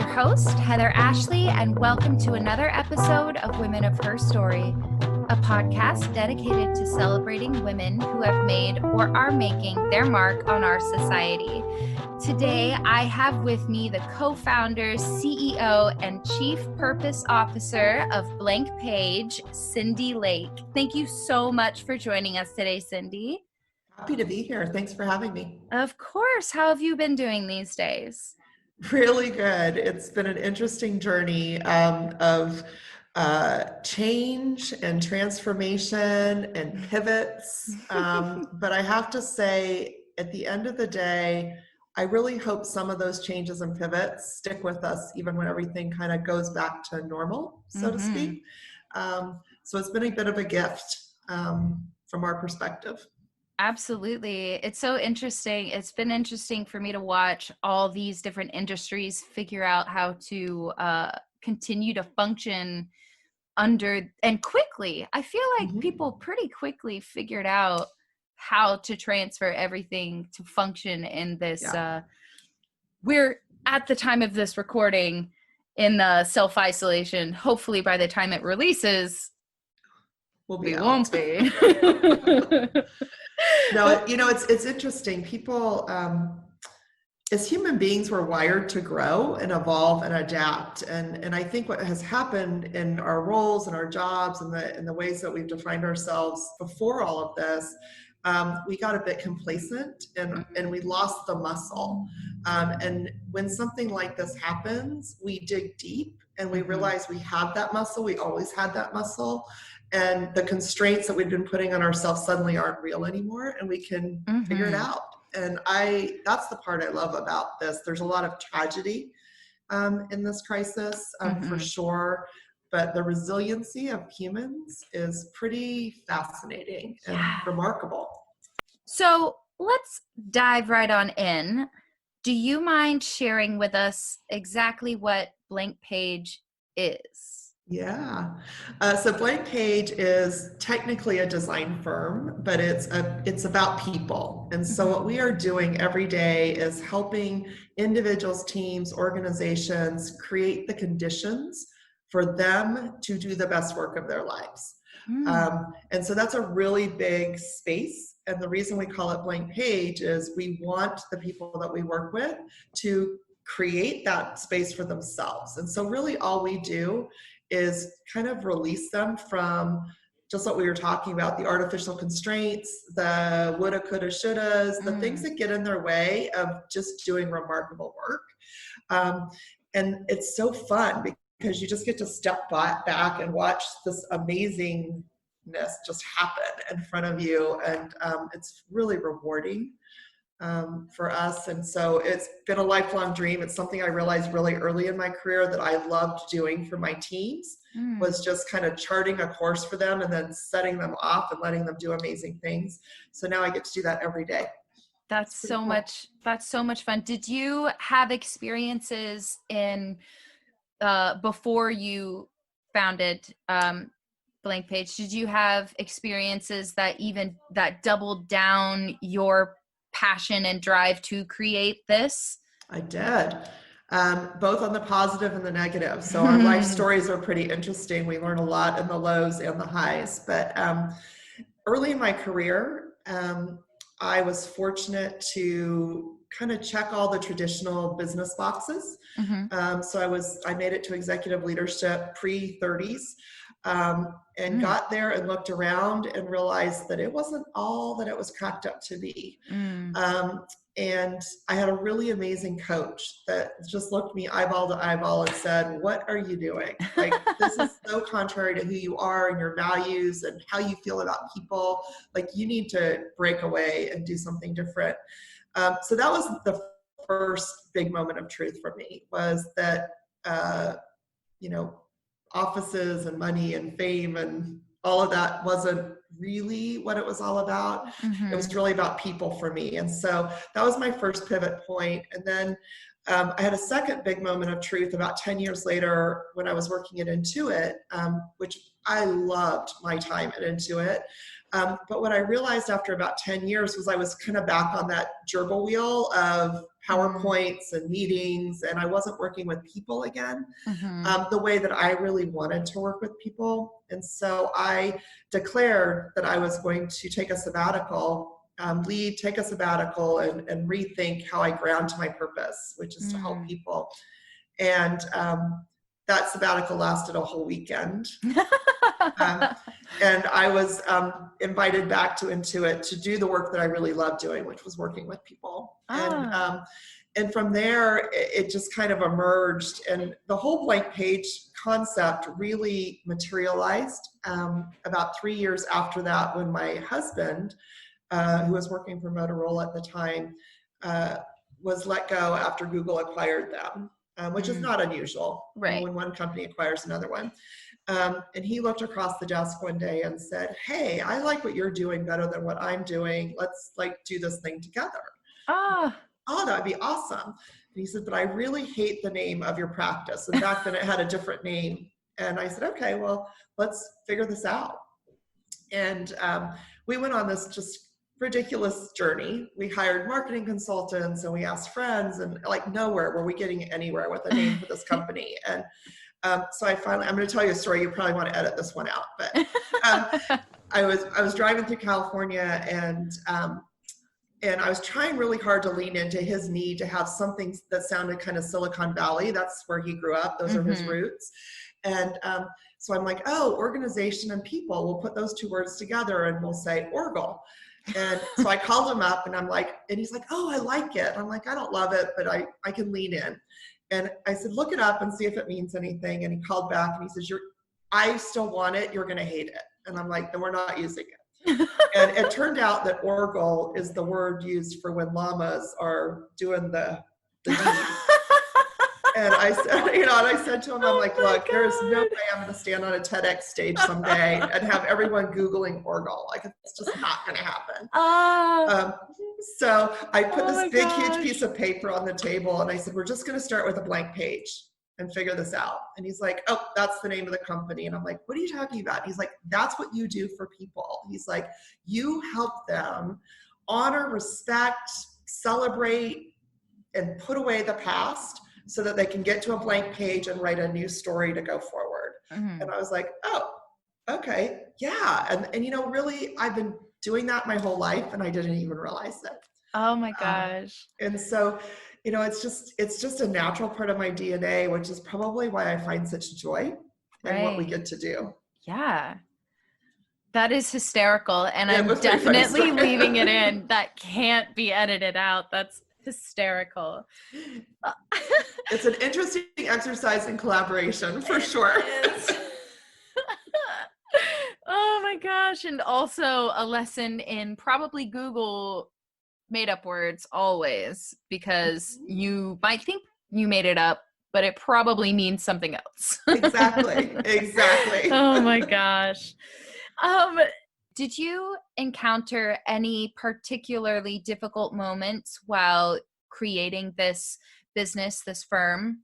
your host, Heather Ashley, and welcome to another episode of Women of Her Story, a podcast dedicated to celebrating women who have made or are making their mark on our society. Today, I have with me the co-founder, CEO, and Chief Purpose Officer of Blank Page, Cyndee Lake. Thank you so much for joining us today, Cyndee. Happy to be here. Thanks for having me. Of course. How have you been doing these days? Really good. It's been an interesting journey of change and transformation and pivots. But I have to say, at the end of the day, I really hope some of those changes and pivots stick with us even when everything kind of goes back to normal, so to speak. So it's been a bit of a gift from our perspective. Absolutely. It's so interesting. It's been interesting for me to watch all these different industries figure out how to continue to function under and quickly. I feel like people pretty quickly figured out how to transfer everything to function in this. We're at the time of this recording in self-isolation. Hopefully by the time it releases, we won't be. No, it's interesting. People, as human beings, we're wired to grow and evolve and adapt. And I think what has happened in our roles and our jobs and the ways that we've defined ourselves before all of this, we got a bit complacent and we lost the muscle. And when something like this happens, we dig deep and we realize we have that muscle. We always had that muscle. And the constraints that we've been putting on ourselves suddenly aren't real anymore, and we can figure it out. And that's the part I love about this. There's a lot of tragedy in this crisis, for sure, but the resiliency of humans is pretty fascinating and remarkable. So let's dive right on in. Do you mind sharing with us exactly what Blank Page is? Yeah. So Blank Page is technically a design firm, but it's about people. And so what we are doing every day is helping individuals, teams, organizations create the conditions for them to do the best work of their lives. And so that's a really big space. And the reason we call it Blank Page is we want the people that we work with to create that space for themselves. And so really all we do is kind of release them from just what we were talking about, the artificial constraints, the woulda, coulda, shouldas, the things that get in their way of just doing remarkable work. And it's so fun because you just get to step back and watch this amazingness just happen in front of you. And it's really rewarding for us. And so it's been a lifelong dream. It's something I realized really early in my career that I loved doing for my teams, was just kind of charting a course for them and then setting them off and letting them do amazing things. So now I get to do that every day. That's so cool. That's so much fun. Did you have experiences in before you founded Blank Page? Did you have experiences that doubled down your passion and drive to create this? I did, both on the positive and the negative. So our life stories are pretty interesting. We learn a lot in the lows and the highs. But early in my career, I was fortunate to kind of check all the traditional business boxes. So I made it to executive leadership pre-30s. And got there and looked around and realized that it wasn't all that it was cracked up to be. And I had a really amazing coach that just looked me eyeball to eyeball and said, "What are you doing? Like, this is so contrary to who you are and your values and how you feel about people. Like, you need to break away and do something different." So that was the first big moment of truth for me, was that, offices and money and fame and all of that wasn't really what it was all about. It was really about people for me. And so that was my first pivot point. And then I had a second big moment of truth about 10 years later when I was working at Intuit, which I loved my time at Intuit. But what I realized after about 10 years was I was kind of back on that gerbil wheel of PowerPoints and meetings, and I wasn't working with people again, the way that I really wanted to work with people. And so I declared that I was going to take a sabbatical, take a sabbatical and rethink how I ground to my purpose, which is to help people. And that sabbatical lasted a whole weekend. And I was invited back to Intuit to do the work that I really love doing, which was working with people. And from there, it just kind of emerged. And the whole blank page concept really materialized about 3 years after that, when my husband, who was working for Motorola at the time, was let go after Google acquired them, which is not unusual, right, when one company acquires another one. And he looked across the desk one day and said, "Hey, I like what you're doing better than what I'm doing. Let's do this thing together." Oh, that'd be awesome. And he said, "But I really hate the name of your practice." And back then it had a different name. And I said, "Okay, well, let's figure this out." And we went on this just ridiculous journey. We hired marketing consultants and we asked friends, and nowhere were we getting anywhere with a name for this company. And so I'm going to tell you a story. You probably want to edit this one out, but I was driving through California, and I was trying really hard to lean into his need to have something that sounded kind of Silicon Valley. That's where he grew up. Those are his roots. And so I'm like, oh, organization and people. We'll put those two words together and we'll say Orgle. And so I called him up and he's like, oh, I like it. I'm like, I don't love it, but I can lean in. And I said, look it up and see if it means anything. And he called back and he says, I still want it. You're going to hate it. And I'm like, then we're not using it. And it turned out that Orgle is the word used for when llamas are doing the deed. And I said to him, I'm like, look, there's no way I'm going to stand on a TEDx stage someday and have everyone Googling Orgle. It's just not going to happen. So I put this big, huge piece of paper on the table and I said, we're just going to start with a blank page and figure this out. And he's like, oh, that's the name of the company. And I'm like, what are you talking about? And he's like, that's what you do for people. He's like, you help them honor, respect, celebrate, and put away the past so that they can get to a blank page and write a new story to go forward. And I was like, oh, okay, yeah. And really, I've been doing that my whole life and I didn't even realize it. Oh my gosh. And so, it's just a natural part of my DNA, which is probably why I find such joy in what we get to do. Yeah. That is hysterical. And I'm definitely leaving it in. That can't be edited out. That's hysterical. It's an interesting exercise in collaboration for sure. Oh my gosh. And also a lesson in probably Google made up words always, because you might think you made it up, but it probably means something else. Exactly. Oh my gosh. Did you encounter any particularly difficult moments while creating this business, this firm?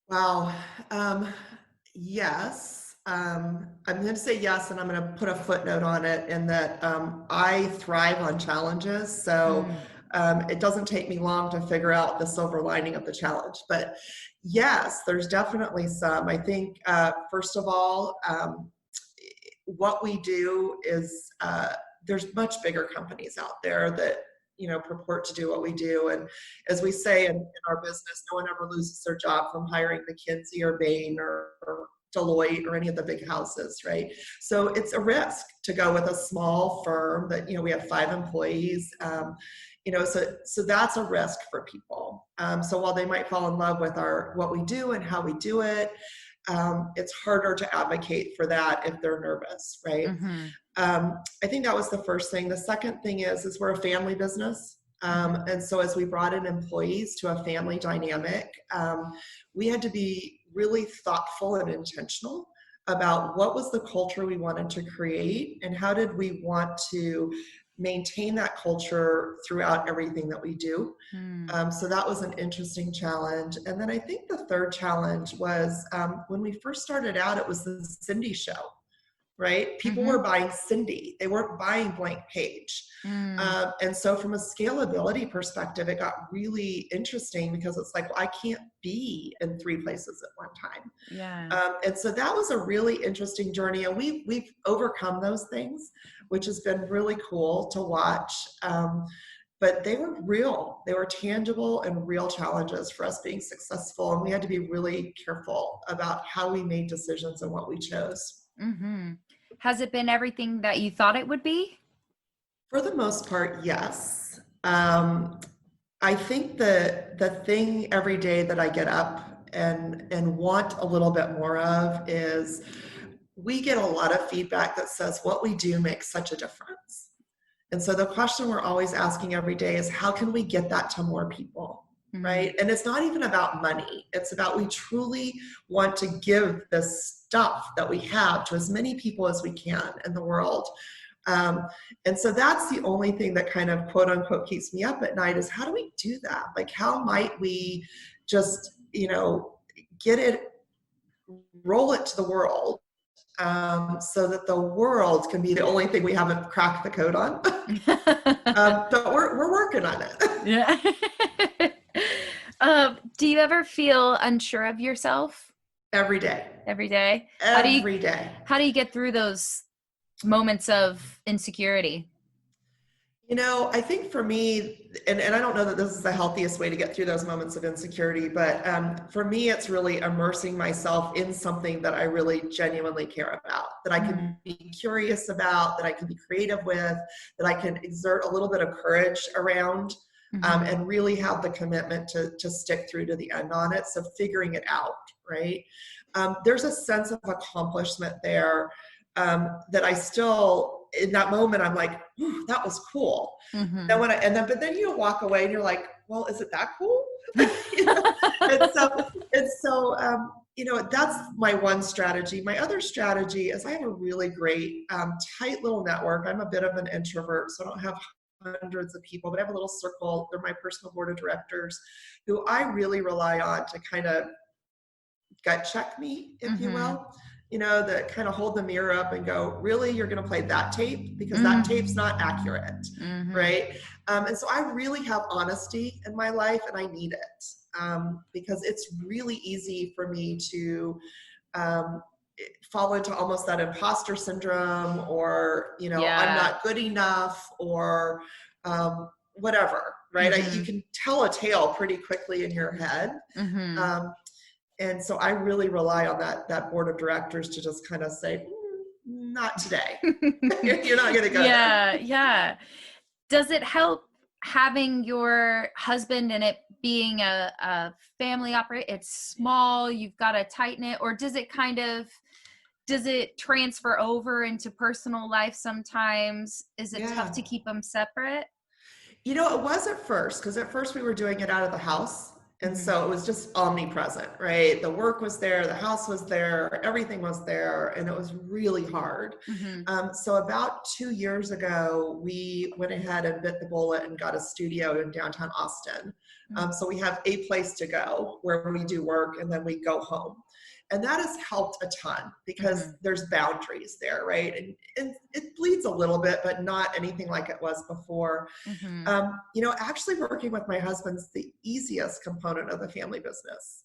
Wow. Yes. I'm going to say yes, and I'm going to put a footnote on it in that I thrive on challenges. So it doesn't take me long to figure out the silver lining of the challenge. But yes, there's definitely some. I think, first of all, what we do is there's much bigger companies out there that purport to do what we do. And as we say in our business, no one ever loses their job from hiring McKinsey or Bain or Deloitte or any of the big houses, right? So it's a risk to go with a small firm that, we have 5 employees, so that's a risk for people. So while they might fall in love with what we do and how we do it, it's harder to advocate for that if they're nervous, right? I think that was the first thing. The second thing is we're a family business. And so as we brought in employees to a family dynamic, we had to be really thoughtful and intentional about what was the culture we wanted to create and how did we want to maintain that culture throughout everything that we do. So that was an interesting challenge. And then I think the third challenge was when we first started out, it was the Cyndee show. right? People were Mhm. buying Cyndee. They weren't buying Blank Page. Mm. And so from a scalability perspective, it got really interesting because it's like, well, I can't be in 3 places at one time. Yeah. And so that was a really interesting journey, and we've overcome those things, which has been really cool to watch. But they were real, they were tangible and real challenges for us being successful, and we had to be really careful about how we made decisions and what we chose. Mhm. Has it been everything that you thought it would be? For the most part, yes. I think the thing every day that I get up and want a little bit more of is we get a lot of feedback that says what we do makes such a difference. And so the question we're always asking every day is how can we get that to more people? Mhm. Right. And it's not even about money. It's about we truly want to give this stuff that we have to as many people as we can in the world. Um, and so that's the only thing that kind of quote unquote keeps me up at night is how do we do that? Like, how might we just, get it, roll it to the world so that the world can be the only thing we haven't cracked the code on. But we're working on it. Yeah. Do you ever feel unsure of yourself Every day. every day? Every day. How do you get through those moments of insecurity? I think for me, and I don't know that this is the healthiest way to get through those moments of insecurity, but for me, it's really immersing myself in something that I really genuinely care about, that I can Mm. be curious about, that I can be creative with, that I can exert a little bit of courage around, Mhm. and really have the commitment to stick through to the end on it. So figuring it out, right? There's a sense of accomplishment there that I still, in that moment, I'm like, that was cool. Then Mhm. when but then you walk away and you're like, well, is it that cool? you know? And so, that's my one strategy. My other strategy is I have a really great, tight little network. I'm a bit of an introvert, so I don't have hundreds of people, but I have a little circle. They're my personal board of directors who I really rely on to kind of gut check me, if you Mhm. will, that kind of hold the mirror up and go, really, you're going to play that tape because that Mm. tape's not accurate, Mhm. right? And so I really have honesty in my life and I need it because it's really easy for me to um, fall into almost that imposter syndrome or, I'm Yeah. not good enough or whatever, right? You Mhm. can tell a tale pretty quickly in your head. Mhm. Um, and so I really rely on that board of directors to just kind of say, not today. You're not going to go there. Yeah, yeah. Does it help having your husband and it being a family operate? It's small, you've got to tighten it, or does it transfer over into personal life sometimes? Is it tough Yeah. to keep them separate? It was at first, because at first we were doing it out of the house. And Mhm. so it was just omnipresent, right? The work was there, the house was there, everything was there, and it was really hard. Mhm. So about 2 years ago, we went ahead and bit the bullet and got a studio in downtown Austin. Mm. So we have a place to go where we do work and then we go home. And that has helped a ton because Mhm. there's boundaries there, right? And it bleeds a little bit, but not anything like it was before. Mhm. Actually working with my husband's the easiest component of the family business.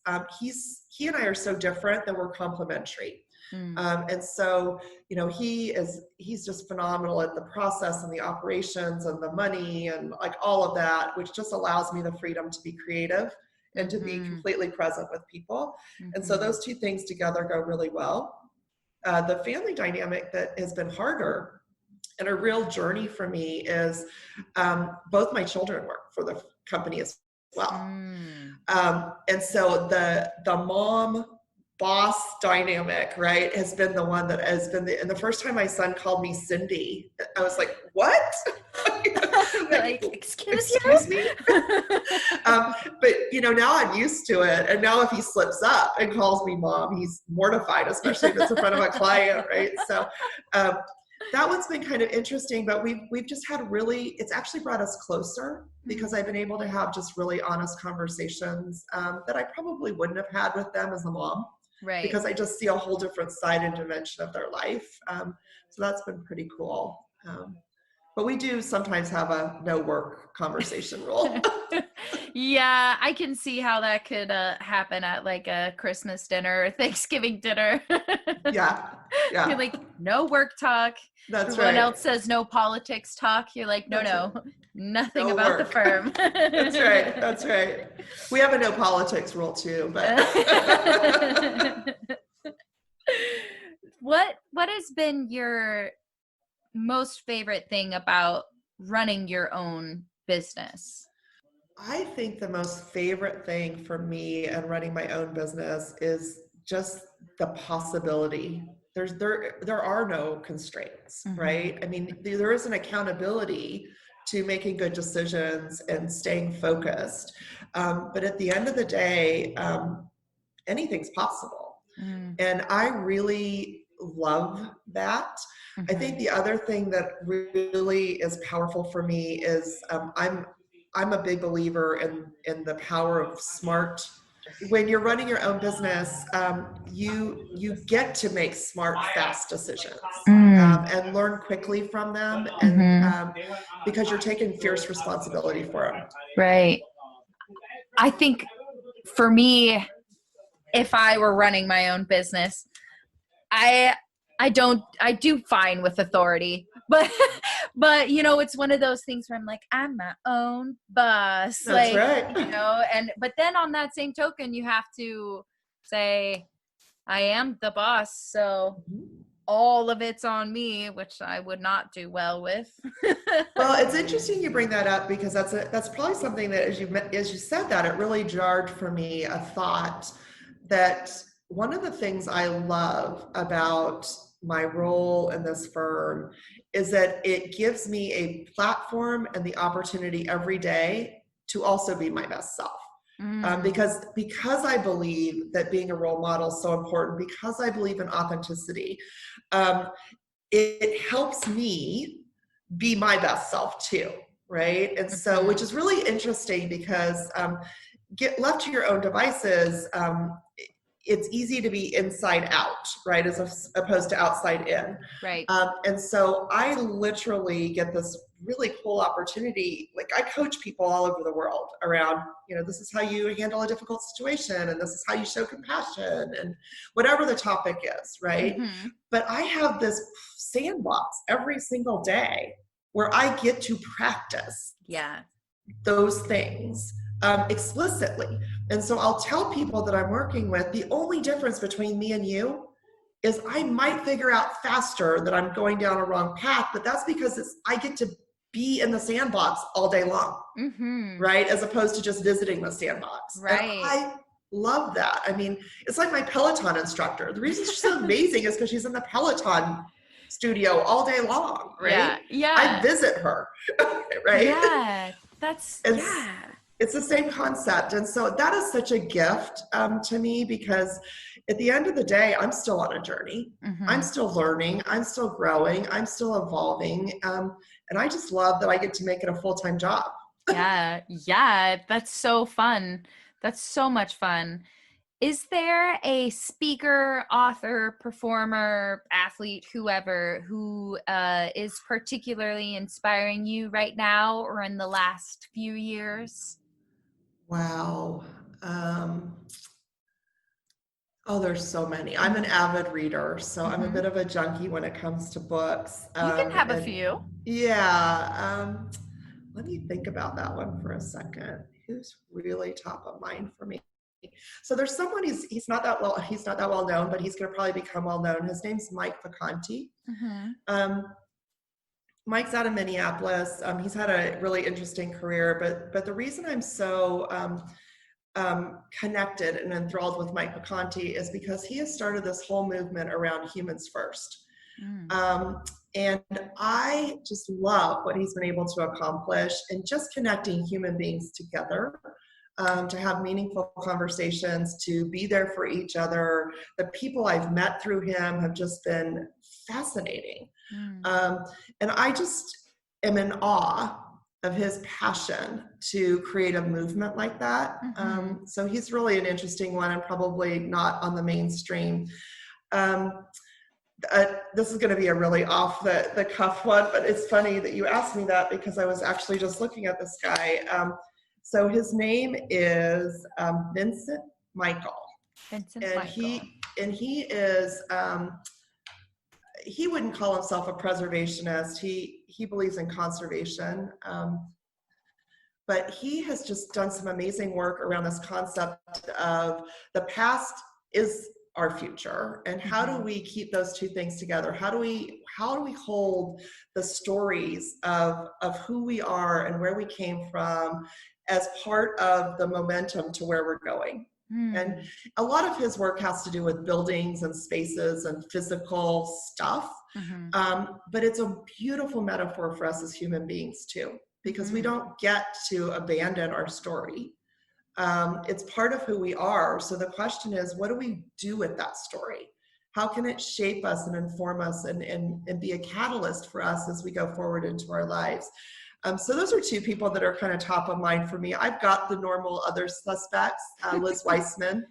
He and I are so different that we're complementary. Mm. And so, he's just phenomenal at the process and the operations and the money and like all of that, which just allows me the freedom to be creative and to be Mhm. completely present with people. And so Mhm. those two things together go really well. The family dynamic that has been harder and a real journey for me is both my children work for the company as well. Mm. And so the mom boss dynamic, right, has been the one that has been and the first time my son called me Cyndee, I was like, what? You're like, like, excuse excuse me? you? But now I'm used to it. And now if he slips up and calls me mom, he's mortified, especially if it's in front of a client, right? So um, that one's been kind of interesting, but we've just had it's actually brought us closer because Mm. I've been able to have just really honest conversations that I probably wouldn't have had with them as a mom. Right. because I just see a whole different side and dimension of their life. So that's been pretty cool. But we do sometimes have a no work conversation rule. Yeah, I can see how that could happen at like a Christmas dinner or Thanksgiving dinner. Yeah, You're yeah, like, no work talk. that's Everyone right. else says no politics talk. You're like, no, That's right. no, nothing No about the work. firm. That's right. That's right. We have a no politics rule too, but What has been your most favorite thing about running your own business? I think the most favorite thing for me and running my own business is just the possibility. There are no constraints, Mm-hmm. right? I mean, there is an accountability to making good decisions and staying focused. But at the end of the day, anything's possible. Mm-hmm. And I really love that. I think the other thing that really is powerful for me is I'm a big believer in the power of smart. When you're running your own business, you get to make smart, fast decisions and learn quickly from them, and Mm-hmm. because you're taking fierce responsibility for them. Right. I think for me, if I were running my own business, I I do fine with authority, but but it's one of those things where I'm like, I'm my own boss, That's like, right. and but then on that same token, you have to say I am the boss, so all of it's on me, which I would not do well with. Well, it's interesting you bring that up because that's probably something that as you said that, it really jarred for me a thought that one of the things I love about my role in this firm is that it gives me a platform and the opportunity every day to also be my best self. Mm, Because I believe that being a role model is so important, because I believe in authenticity, um, it helps me be my best self too, right? And so, which mhm. is really interesting because get left to your own devices, it's easy to be inside out, right, as opposed to outside in. Right. And so I literally get this really cool opportunity. Like I coach people all over the world around, this is how you handle a difficult situation, and this is how you show compassion, and whatever the topic is, right? Hmm. But I have this sandbox every single day where I get to practice Yeah. those things explicitly. And so I'll tell people that I'm working with the only difference between me and you is I might figure out faster that I'm going down a wrong path, but that's because I get to be in the sandbox all day long, Hmm. right? As opposed to just visiting the sandbox. And Right. I love that. I mean, it's like my Peloton instructor. The reason she's so amazing is because she's in the Peloton studio all day long, Yeah. right? I Yeah. visit her, right? Yeah. That's It's yeah. it's the same concept, and so that is such a gift to me because at the end of the day, I'm still on a journey. I'm Hmm. still learning. I'm still growing. I'm still evolving, and I just love that I get to make it a full-time job. Yeah. Yeah. That's so fun. That's so much fun. Is there a speaker, author, performer, athlete, whoever who is particularly inspiring you right now or in the last few years? Wow. Um, oh, there's so many. I'm an Mm-hmm. avid reader, so I'm a Mm-hmm. bit of a junkie when it comes to books. You can have a And few. yeah, let me think about that one for a second. Who's really top of mind for me? So there's someone he's not that well known, but he's going to probably become well known. His name's Mike Vacanti. Mm-hmm. Um, Mike's out of Minneapolis. He's had a really interesting career, but the reason I'm so connected and enthralled with Mike Vacanti is because he has started this whole movement around humans first. Mm. Um, and I just love what he's been able to accomplish and just connecting human beings together, to have meaningful conversations, to be there for each other. The people I've met through him have just been fascinating. Mm. Um, and I just am in awe of his passion to create a movement like that. Mm-hmm. So he's really an interesting one and probably not on the mainstream. Um, this is going to be a really off the cuff one, but it's funny that you asked me that because I was actually just looking at this guy. So his name is Vincent Michael, Vincent and Michael. he is he wouldn't call himself a preservationist. He believes in conservation. But he has just done some amazing work around this concept of the past is our future, and how do we keep those two things together? How do we hold the stories of who we are and where we came from as part of the momentum to where we're going? And a lot of his work has to do with buildings and spaces and physical stuff. But it's a beautiful metaphor for us as human beings too, because we don't get to abandon our story. It's part of who we are. So the question is, what do we do with that story? How can it shape us and inform us and be a catalyst for us as we go forward into our lives? So those are two people that are kind of top of mind for me. I've got the normal other suspects. Liz Weissman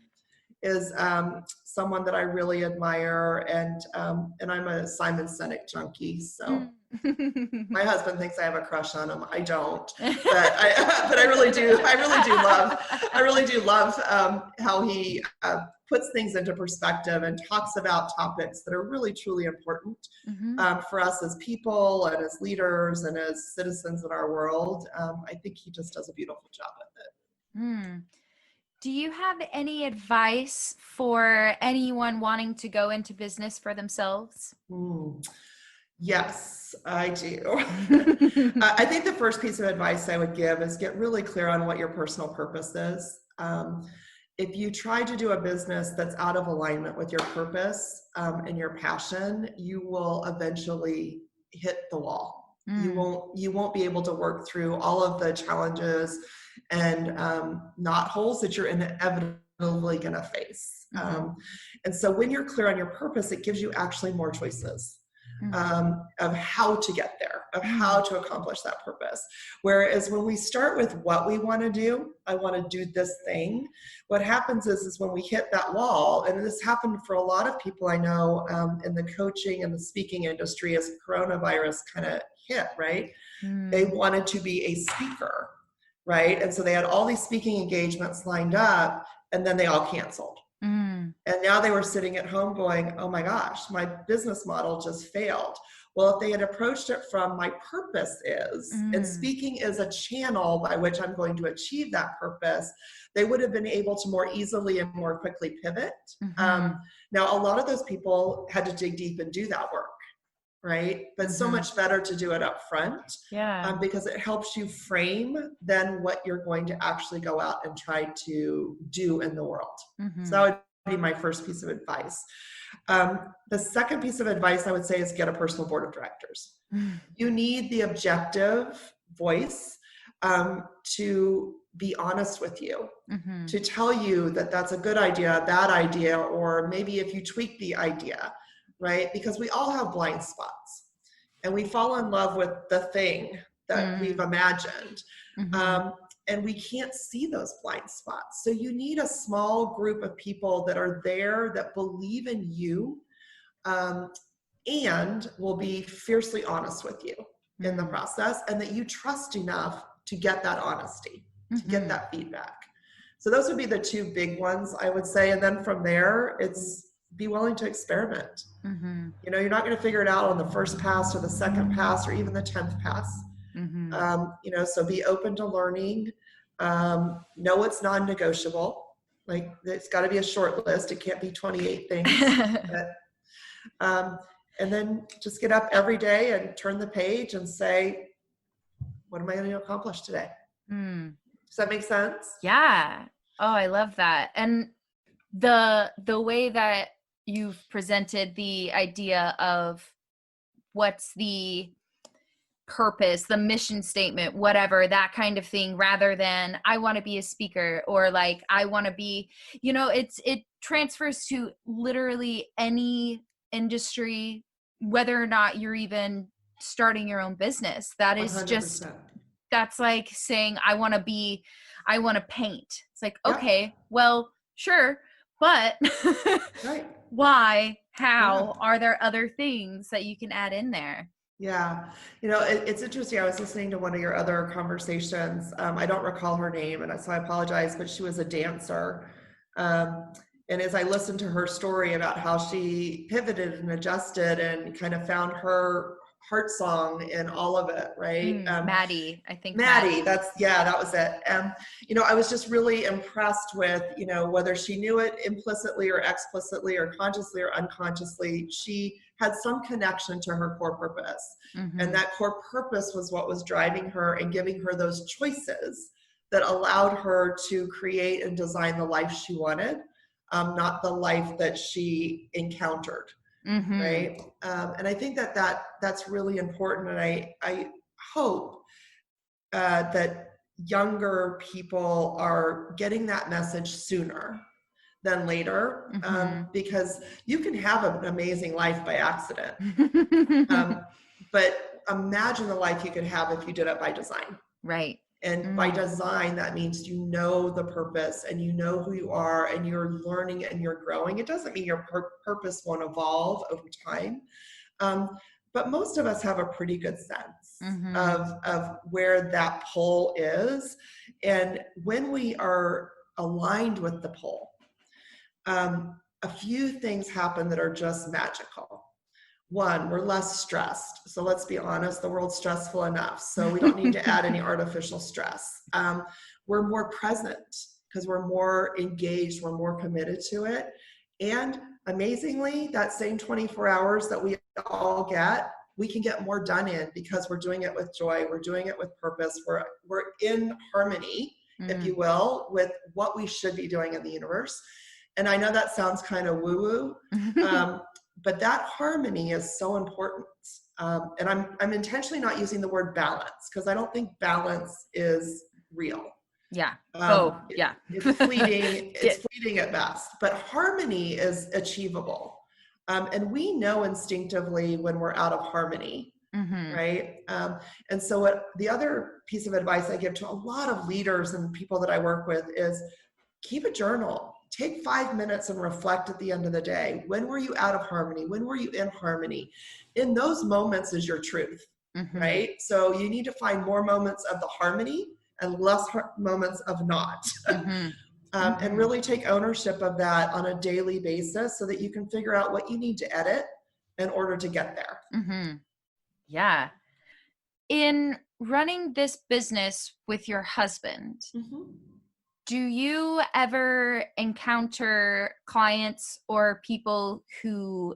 is someone that I really admire, and I'm a Simon Sinek junkie. So my husband thinks I have a crush on him. I don't, but I really do. I really do love how he puts things into perspective and talks about topics that are really truly important for us as people and as leaders and as citizens in our world. I think he just does a beautiful job with it. Do you have any advice for anyone wanting to go into business for themselves? Yes, I do. I think the first piece of advice I would give is get really clear on what your personal purpose is. If you try to do a business that's out of alignment with your purpose and your passion, you will eventually hit the wall. You won't be able to work through all of the challenges and knot holes that you're inevitably going to face. And so when you're clear on your purpose, it gives you actually more choices of how to get there, of how to accomplish that purpose. Whereas when we start with what we want to do, I want to do this thing, what happens is when we hit that wall, and this happened for a lot of people I know in the coaching and the speaking industry as coronavirus kind of hit, right? They wanted to be a speaker, right? And so they had all these speaking engagements lined up, and then they all canceled. And now they were sitting at home going, oh my gosh, my business model just failed. Well, if they had approached it from my purpose is, and speaking is a channel by which I'm going to achieve that purpose, they would have been able to more easily and more quickly pivot. Now, a lot of those people had to dig deep and do that work, right? But so much better to do it up front because it helps you frame then what you're going to actually go out and try to do in the world. So that would be my first piece of advice. The second piece of advice I would say is get a personal board of directors. You need the objective voice to be honest with you, to tell you that that's a good idea, a bad idea, or maybe if you tweak the idea, right? Because we all have blind spots and we fall in love with the thing that we've imagined. And we can't see those blind spots. So you need a small group of people that are there that believe in you and will be fiercely honest with you in the process, and that you trust enough to get that honesty, to get that feedback. So those would be the two big ones, I would say. And then from there, it's be willing to experiment. You know, you're not going to figure it out on the first pass or the second pass or even the 10th pass. You know, so be open to learning. Know it's non-negotiable. Like it's got to be a short list. It can't be 28 things. And then just get up every day and turn the page and say, what am I going to accomplish today? Does that make sense? Yeah. Oh, I love that. And the way that you've presented the idea of what's the purpose, the mission statement, whatever, that kind of thing, rather than I want to be a speaker or like I want to be, you know, it transfers to literally any industry, whether or not you're even starting your own business. That is 100%. just that's like saying, I want to paint. It's like, Yep. okay, well, sure, but Right. why? Yeah. How? Are there other things that you can add in there? Yeah. You know, it's interesting. I was listening to one of your other conversations. I don't recall her name, and so I apologize, but she was a dancer. Um, and as I listened to her story about how she pivoted and adjusted and kind of found her heart song in all of it, right? Maddie, I think Maddie, Maddie. that's, yeah, that was it. You know, I was just really impressed with, you know, whether she knew it implicitly or explicitly or consciously or unconsciously, she had some connection to her core purpose. And Mm-hmm. that core purpose was what was driving her and giving her those choices that allowed her to create and design the life she wanted, not the life that she encountered, Mm-hmm. right? And I think that's really important. And I hope that younger people are getting that message sooner than later, because you can have an amazing life by accident. Mm-hmm. But imagine the life you could have if you did it by design. Right. And by Mm. design, that means you know the purpose and you know who you are and you're learning and you're growing. It doesn't mean your purpose won't evolve over time. Um, but most of us have a pretty good sense Mm-hmm. of where that pull is. And when we are aligned with the pull, a few things happen that are just magical. One, we're less stressed. So let's be honest, the world's stressful enough. So we don't need to add any artificial stress. We're more present because we're more engaged, we're more committed to it. And amazingly, that same 24 hours that we all get, we can get more done in because we're doing it with joy, we're doing it with purpose, we're in harmony, if you will, with what we should be doing in the universe. And I know that sounds kind of woo-woo, but that harmony is so important. And I'm intentionally not using the word balance because I don't think balance is real. Yeah. Oh, yeah. It's fleeting. It's Get. fleeting at best. But harmony is achievable, and we know instinctively when we're out of harmony, Mm-hmm. right? And so, what the other piece of advice I give to a lot of leaders and people that I work with is keep a journal. Take 5 minutes and reflect at the end of the day. When were you out of harmony? When were you in harmony? In those moments is your truth, Mm-hmm. right? So you need to find more moments of the harmony and less moments of not. Mm-hmm. And Mm-hmm. really take ownership of that on a daily basis so that you can figure out what you need to edit in order to get there. Mm-hmm. Yeah. In running this business with your husband, Mm-hmm. do you ever encounter clients or people who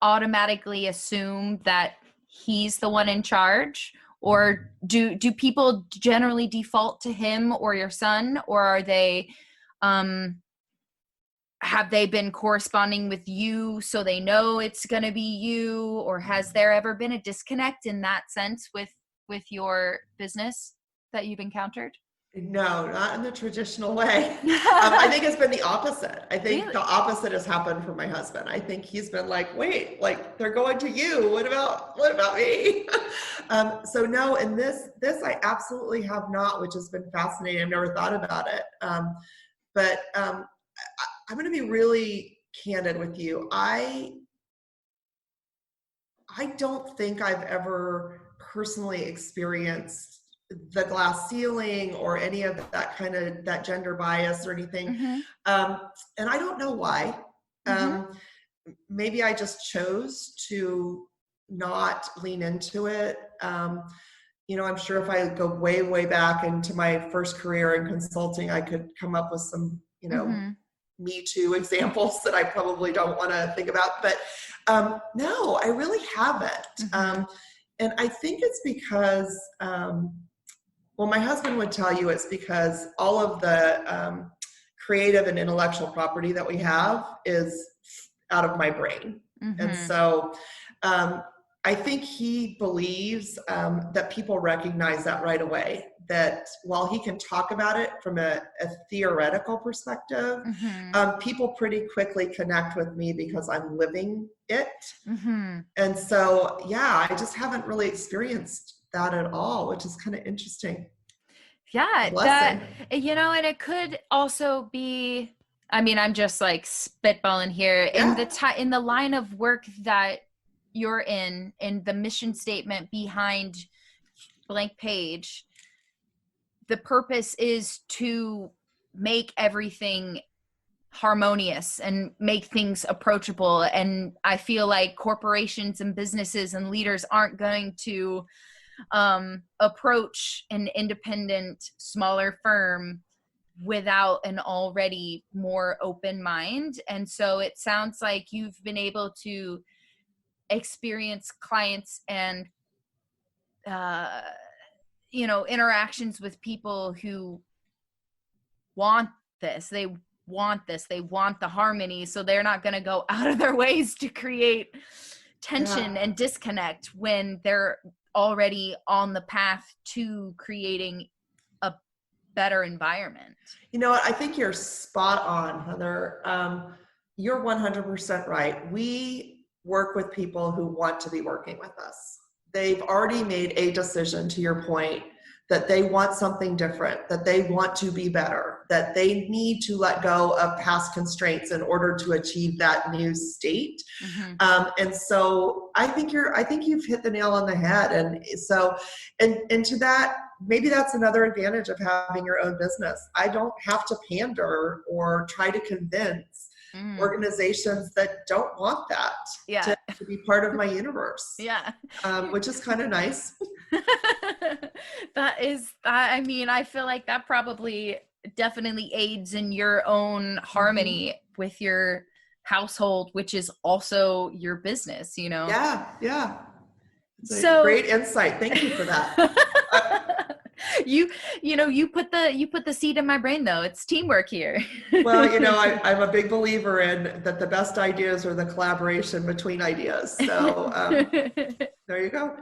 automatically assume that he's the one in charge? Or do people generally default to him or your son, or are they um have they been corresponding with you so they know it's going to be you, or has there ever been a disconnect in that sense with your business that you've encountered? No, not in the traditional way. I think it's been the opposite. I think the Really? opposite has happened for my husband. I think he's been like, wait, like they're going to you. What about me? So no, in this I absolutely have not, which has been fascinating. I've never thought about it. But I'm going to be really candid with you. I don't think I've ever personally experienced the glass ceiling or any of that kind of that gender bias or anything. Mm-hmm. Um, and I don't know why. Mm-hmm. Um, Maybe I just chose to not lean into it. You know, I'm sure if I go way, way back into my first career in consulting, I could come up with some, you know, Mm-hmm. Me Too examples that I probably don't want to think about. But no, I really haven't. Mm-hmm. And I think it's because, well, my husband would tell you it's because all of the creative and intellectual property that we have is out of my brain. And Mm-hmm. so um, I think he believes that people recognize that right away, that while he can talk about it from a theoretical perspective, Mm-hmm. people pretty quickly connect with me because I'm living it. Mm-hmm. And so, yeah, I just haven't really experienced that at all, which is kind of interesting. A Yeah, blessing. and it could also be, I mean, I'm just like spitballing here in Yeah. in the line of work that you're in the mission statement behind blank page, the purpose is to make everything harmonious and make things approachable. And I feel like corporations and businesses and leaders aren't going to approach an independent, smaller firm without an already more open mind. And so it sounds like you've been able to experience clients and uh, interactions with people who want this. They want the harmony. So they're not going to go out of their ways to create tension Yeah. and disconnect when they're already on the path to creating a better environment. You know what? I think you're spot on, Heather. You're 100% right. We work with people who want to be working with us. They've already made a decision, to your point, that they want something different, that they want to be better, that they need to let go of past constraints in order to achieve that new state. Mm-hmm. And so I think you've hit the nail on the head. And so, and to that, maybe that's another advantage of having your own business. I don't have to pander or try to convince organizations that don't want that to be part of my universe. Yeah. Which is kind of nice. I mean, I feel like that probably definitely aids in your own harmony with your household, which is also your business, Yeah. It's so great insight. Thank you for that. You put the seed in my brain, though. It's teamwork here. Well, I'm a big believer in that the best ideas are the collaboration between ideas. So there you go.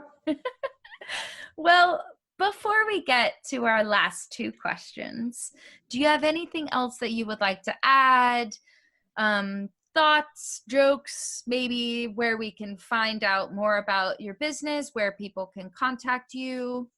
Well, before we get to our last two questions, do you have anything else that you would like to add? Thoughts, jokes, maybe where we can find out more about your business, where people can contact you?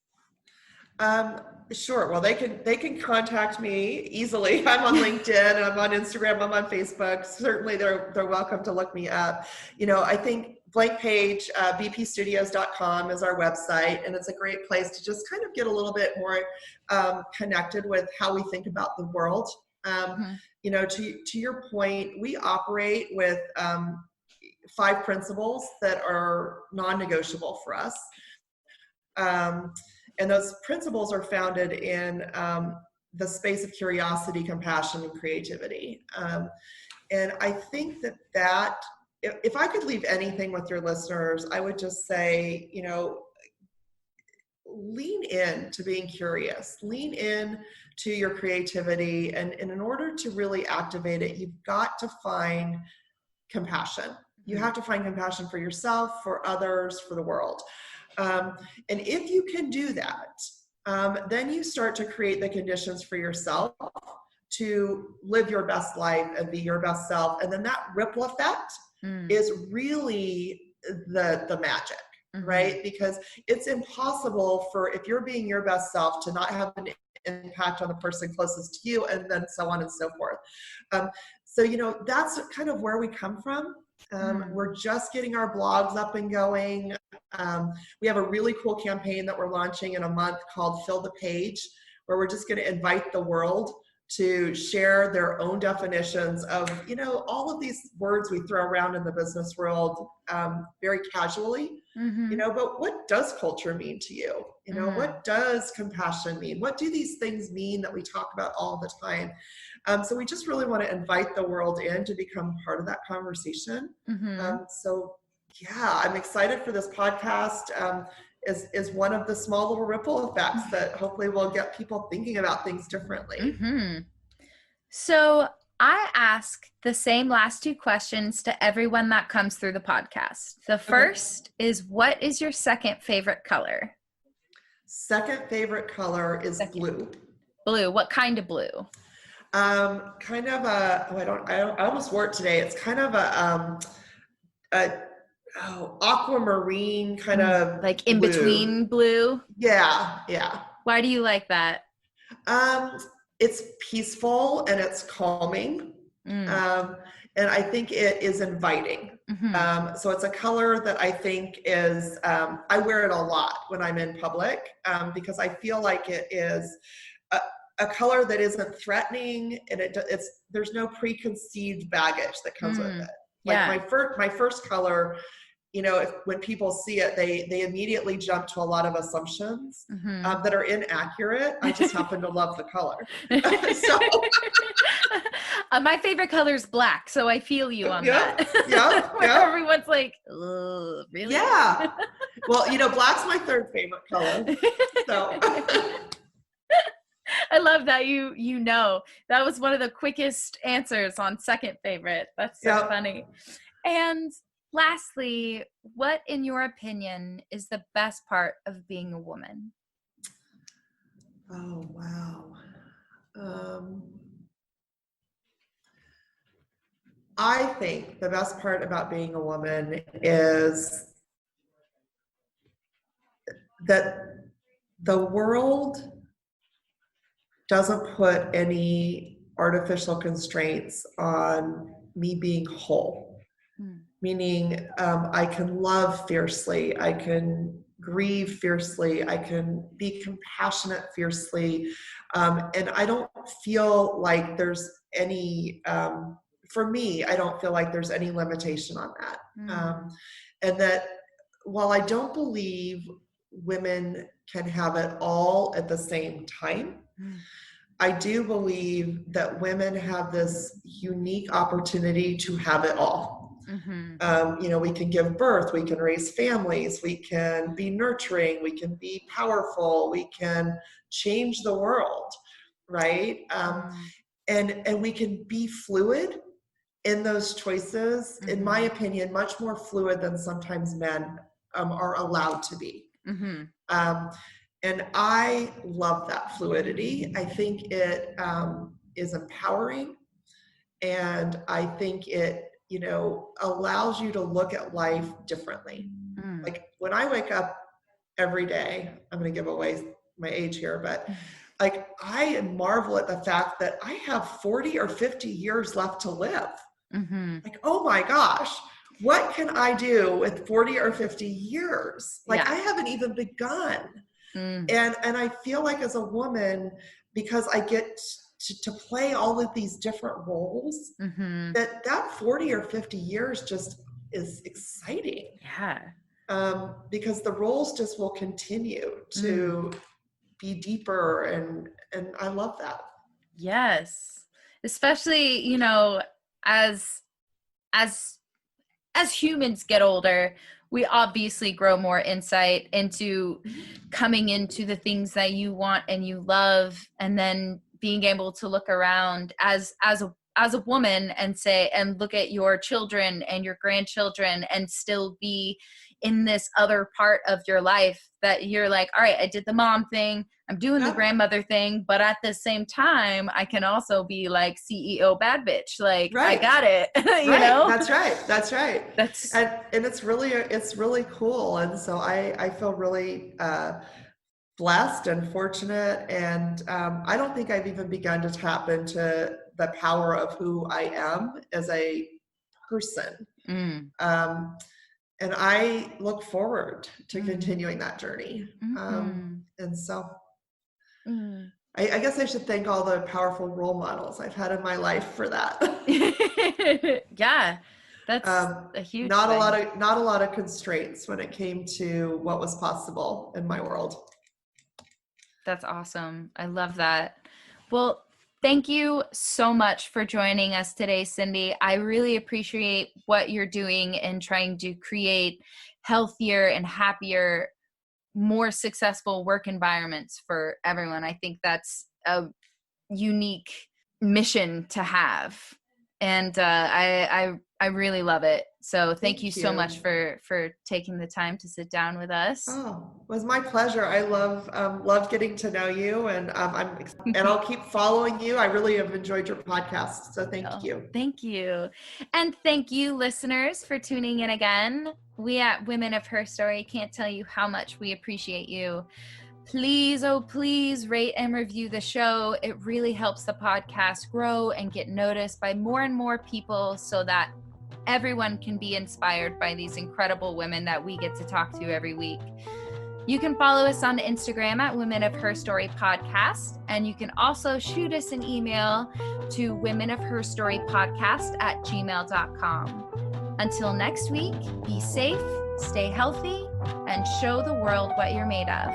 Sure. Well, they can contact me easily. I'm on LinkedIn, and I'm on Instagram, I'm on Facebook. Certainly they're welcome to look me up. I think blank page, bpstudios.com is our website, and it's a great place to just kind of get a little bit more connected with how we think about the world. To your point, we operate with 5 principles that are non-negotiable for us. And those principles are founded in the space of curiosity, compassion, and creativity. And I think that if I could leave anything with your listeners, I would just say, lean in to being curious, lean in to your creativity. And in order to really activate it, you've got to find compassion. You have to find compassion for yourself, for others, for the world. And if you can do that, then you start to create the conditions for yourself to live your best life and be your best self. And then that ripple effect is really the magic, right? Because it's impossible if you're being your best self, to not have an impact on the person closest to you, and then so on and so forth. So that's kind of where we come from. We're just getting our blogs up and going. We have a really cool campaign that we're launching in a month called Fill the Page, where we're just going to invite the world to share their own definitions of, all of these words we throw around in the business world very casually, but what does culture mean to you? What does compassion mean? What do these things mean that we talk about all the time? So we just really want to invite the world in to become part of that conversation. So yeah, I'm excited for this podcast. Is one of the small little ripple effects that hopefully will get people thinking about things differently. So I ask the same last two questions to everyone that comes through the podcast. The first is, what is your second favorite color? Second favorite color is blue. Blue. What kind of blue? Kind of I almost wore it today. It's kind of a oh, aquamarine kind of Like in blue. between blue. Yeah, yeah. Why do you like that? Um, it's peaceful and it's calming. Mm. Um, and I think it is inviting. Hmm. So it's a color that I think is, I wear it a lot when I'm in public, because I feel like it is a, a color that isn't threatening, and there's no preconceived baggage that comes with Mm. it. Like Yeah. my first color, when people see it, they immediately jump to a lot of assumptions Hmm. that are inaccurate. I just happen to love the color. So, My favorite color is black, so I feel you on that. yep, yep, Where yep. everyone's like, "Ugh, really?" Yeah. Well, black's my third favorite color. So, I love that you know. That was one of the quickest answers on second favorite. That's so yep. funny. And lastly, what in your opinion is the best part of being a woman? Oh, wow. Um, I think the best part about being a woman is that the world doesn't put any artificial constraints on me being whole. Mm. Meaning, I can love fiercely, I can grieve fiercely, I can be compassionate fiercely, and I don't feel like there's any, for me, I don't feel like there's any limitation on that. Mm. And that while I don't believe women can have it all at the same time, Mm. I do believe that women have this unique opportunity to have it all. Mm-hmm. We can give birth, we can raise families, we can be nurturing, we can be powerful, we can change the world, right? Mm. And we can be fluid in those choices, in my Mm-hmm. opinion, much more fluid than sometimes men are allowed to be. Mm-hmm. Um, and I love that fluidity. I think it is empowering, and I think it, allows you to look at life differently. Mm. Like when I wake up every day, I'm going to give away my age here, but like I marvel at the fact that I have 40 or 50 years left to live. Mm-hmm. Like, oh my gosh, what can I do with 40 or 50 years? Like I Yeah. haven't even begun. Mm. And I feel like as a woman, because I get to play all of these different roles, Mm-hmm. that 40 or 50 years just is exciting, Yeah. because the roles just will continue Mm. to be deeper, and I love that. Yes. Especially, as as as humans get older, we obviously grow more insight into coming into the things that you want and you love, and then being able to look around as a woman and say and look at your children and your grandchildren and still be in this other part of your life that you're like, all right, I did the mom thing, I'm doing the Yep. grandmother thing, but at the same time I can also be like CEO bad bitch, like I Right. got it. Right. That's right. That's right. That's And it's really cool. And so I feel really blessed and fortunate. And I don't think I've even begun to tap into the power of who I am as a person. mm, Um, and I look forward to mm, continuing that journey. mhm, And so mm. I guess I should thank all the powerful role models I've had in my life for that. Yeah, that's a huge Not a lot thing. of not a lot of constraints when it came to what was possible in my world. That's awesome. I love that. Well, thank you so much for joining us today, Cyndee. I really appreciate what you're doing and trying to create healthier and happier, more successful work environments for everyone. I think that's a unique mission to have. And I I really love it. So thank you Thank so much you. for taking the time to sit down with us. Oh, it was my pleasure. I loved getting to know you, and and I'll keep following you. I really have enjoyed your podcast, so thank Oh, you. thank you. And thank you, listeners, for tuning in again. We at Women of Her Story can't tell you how much we appreciate you. Please, oh, please rate and review the show. It really helps the podcast grow and get noticed by more and more people so that everyone can be inspired by these incredible women that we get to talk to every week. You can follow us on Instagram at Women of Her Story Podcast, and you can also shoot us an email to womenofherstorypodcast@gmail.com. Until next week, be safe, stay healthy, and show the world what you're made of.